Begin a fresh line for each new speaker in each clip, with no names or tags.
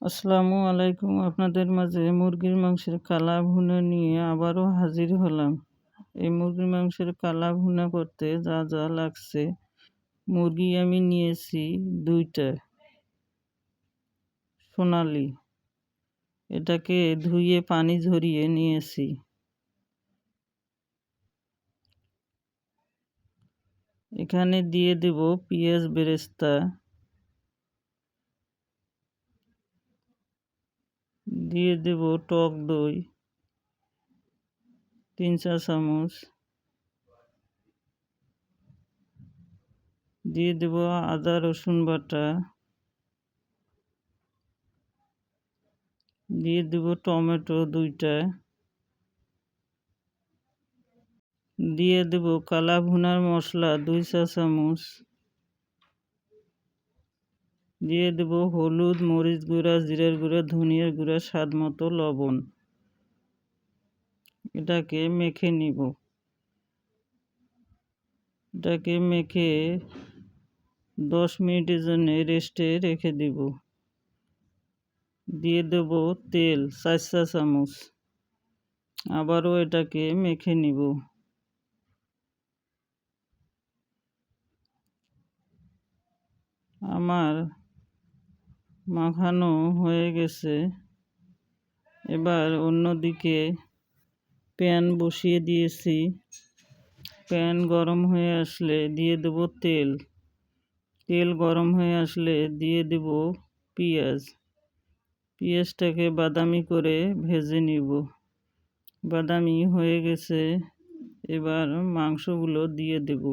আসসালামু আলাইকুম। আপনাদের মাঝে মুরগির মাংসের কালা ভুনা নিয়ে আবারও হাজির হলাম। এই মুরগির মাংসের কালা ভুনা করতে যা যা লাগছে, মুরগি আমি নিয়েছি 2টা সোনালি। এটাকে ধুয়ে পানি ঝরিয়ে নিয়েছি। এখানে দিয়ে দেব পেঁয়াজ বেরেস্তা, দিয়ে দেব টক দই 3 চা চামচ, দিয়ে দেব আদা রসুন বাটা, দিয়ে দেব টমেটো 2টা, দিয়ে দেব কালা ভুনার মশলা 2 চা চামচ, দিয়ে দেব হলুদ, মরিচ গুঁড়া, জিরার গুঁড়া, ধনিয়ার গুঁড়া, স্বাদ মতো লবণ। এটাকে মেখে নিব। এটাকে মেখে 10 মিনিটের জন্য রেস্টে রেখে দিব। দিয়ে দেব তেল 4 চা চামচ। আবারও এটাকে মেখে নিব। আমার মাখানো হয়ে গেছে। এবার অন্যদিকে প্যান বসিয়ে দিয়েছি। প্যান গরম হয়ে আসলে দিয়ে দেব তেল। তেল গরম হয়ে আসলে দিয়ে দেব পেঁয়াজ। পেঁয়াজটাকে বাদামি করে ভেজে নিব। বাদামি হয়ে গেছে। এবার মাংসগুলো দিয়ে দেব।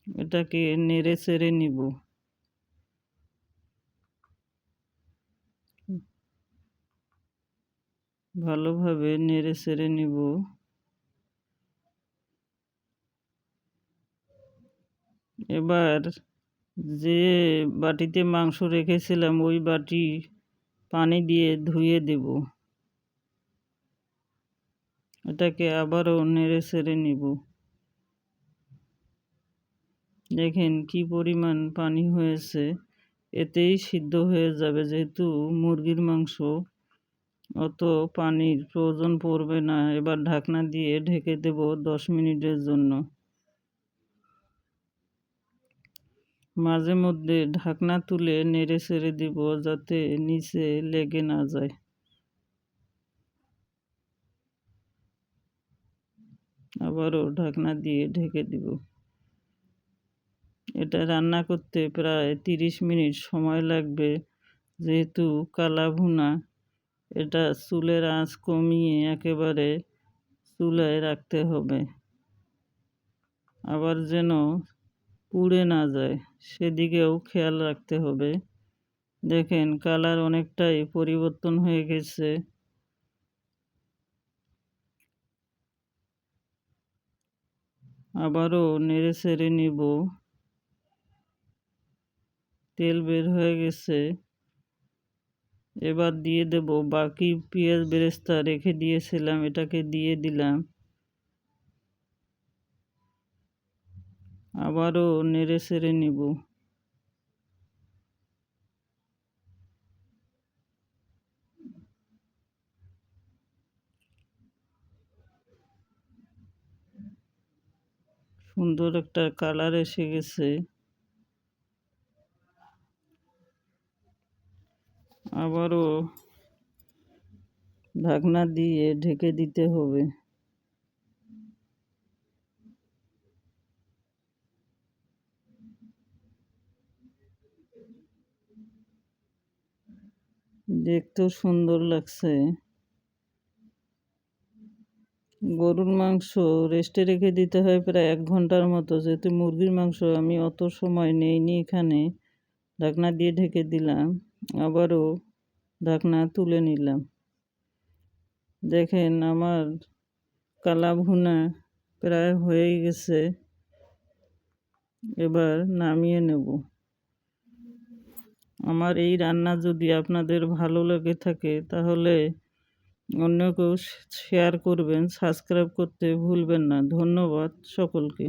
এটাকে নেড়ে চেড়ে নিব। ভালোভাবে নেড়ে চেড়ে নিব। এবার যে বাটিতে মাংস রেখেছিলাম ওই বাটি পানি দিয়ে ধুয়ে দেব। এটাকে আবারও নেড়ে চেড়ে নিব। দেখেন কি পরিমাণ পানি হয়েছে, এতেই সিদ্ধ হয়ে যাবে। যেহেতু মুরগির মাংস অত পানির প্রয়োজন পড়বে না। এবার ঢাকনা দিয়ে ঢেকে দেব 10 মিনিটের জন্য। মাঝে মধ্যে ঢাকনা তুলে নেড়ে চেড়ে দিব যাতে নিচে লেগে না যায়। আবারও ঢাকনা দিয়ে ঢেকে দিব। এটা রান্না করতে প্রায় 30 মিনিট সময় লাগবে। যেহেতু কালা ভুনা, এটা চুলের আঁচ কমিয়ে একেবারে চুলায় রাখতে হবে। আবার যেন পুড়ে না যায় সেদিকেও খেয়াল রাখতে হবে। দেখেন কালার অনেকটাই পরিবর্তন হয়ে গেছে। আবারও নেড়ে চেড়ে নিব। তেল বের হয়ে গেছে। এবার দিয়ে দেব বাকি পেঁয়াজ বেরেস্তা রেখে দিয়েছিলাম, এটাকে দিয়ে দিলাম। আবারও নেড়ে চেড়ে নিব। সুন্দর একটা কালার এসে গেছে। আবারও ঢাকনা দিয়ে ঢেকে দিতে হবে। দেখতেও সুন্দর লাগছে। গরুর মাংস রেস্টে রেখে দিতে হয় প্রায় 1 ঘন্টার মতো। যেহেতু মুরগির মাংস আমি অত সময় নেইনি, এখানে ঢাকনা দিয়ে ঢেকে দিলাম। আবারও ঢাকনা তুলে নিলাম। দেখেন আমার কালা ভুনা প্রায় হয়ে গেছে। এবার নামিয়ে নেব। আমার এই রান্না যদি আপনাদের ভালো লেগে থাকে তাহলে অন্যকেও শেয়ার করবেন, সাবস্ক্রাইব করতে ভুলবেন না। ধন্যবাদ সকলকে।